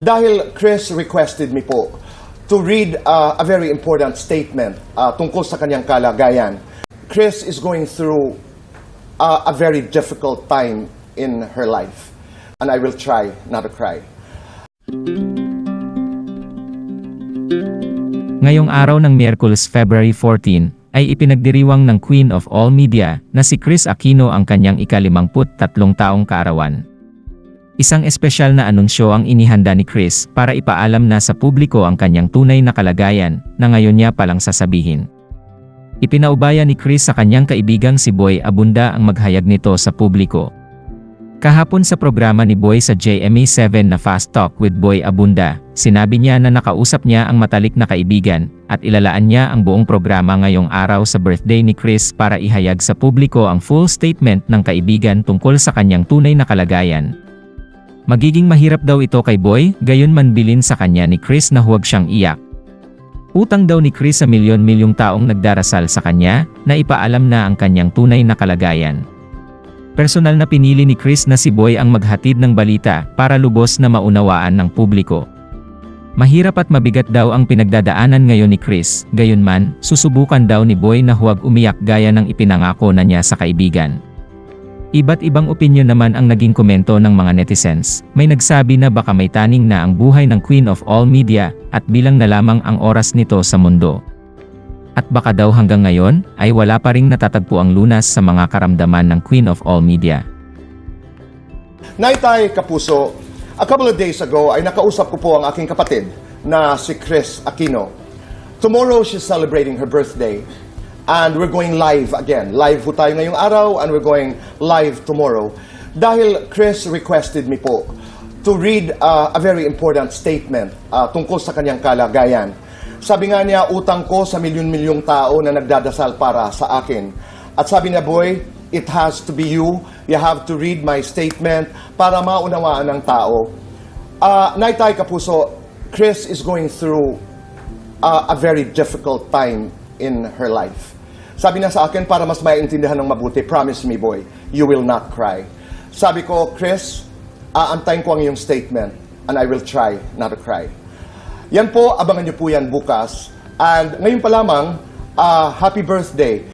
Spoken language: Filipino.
Dahil Chris requested me po to read a very important statement tungkol sa kanyang kalagayan. Chris is going through a very difficult time in her life, and I will try not to cry. Ngayong araw ng Miyerkules, February 14, ay ipinagdiriwang ng Queen of All Media na si Kris Aquino ang kanyang ika-53 taong kaarawan. Isang espesyal na anunsyo ang inihanda ni Kris para ipaalam na sa publiko ang kanyang tunay na kalagayan na ngayon niya palang sasabihin. Ipinaubaya ni Kris sa kanyang kaibigang si Boy Abunda ang maghayag nito sa publiko. Kahapon sa programa ni Boy sa GMA7 na Fast Talk with Boy Abunda, sinabi niya na nakausap niya ang matalik na kaibigan at ilalaan niya ang buong programa ngayong araw sa birthday ni Kris para ihayag sa publiko ang full statement ng kaibigan tungkol sa kanyang tunay na kalagayan. Magiging mahirap daw ito kay Boy, gayon man bilin sa kanya ni Kris na huwag siyang iyak. Utang daw ni Kris sa milyon-milyong taong nagdarasal sa kanya na ipaalam na ang kanyang tunay na kalagayan. Personal na pinili ni Kris na si Boy ang maghatid ng balita para lubos na maunawaan ng publiko. Mahirap at mabigat daw ang pinagdadaanan ngayon ni Kris, gayon man, susubukan daw ni Boy na huwag umiyak gaya ng ipinangako na niya sa kaibigan. Iba't ibang opinyon naman ang naging komento ng mga netizens. May nagsabi na baka may taning na ang buhay ng Queen of All Media at bilang na lamang ang oras nito sa mundo. At baka daw hanggang ngayon ay wala pa ring natatagpo ang lunas sa mga karamdaman ng Queen of All Media. Naitay Kapuso, a couple of days ago ay nakausap ko po ang aking kapatid na si Kris Aquino. Tomorrow she's celebrating her birthday. And we're going live again. Live po tayo ngayong araw and we're going live tomorrow. Dahil Chris requested me po to read a very important statement tungkol sa kanyang kalagayan. Sabi nga niya, utang ko sa milyon-milyong tao na nagdadasal para sa akin. At sabi niya, Boy, it has to be you. You have to read my statement para maunawaan ng tao. Naitay Kapuso, Chris is going through a very difficult time in her life. Sabi niya sa akin, para mas maintindihan ng mabuti, promise me, Boy, you will not cry. Sabi ko, Chris, aantayin ko ang iyong statement and I will try not to cry. Yan po, abangan niyo po yan bukas. And ngayon pa lamang, happy birthday.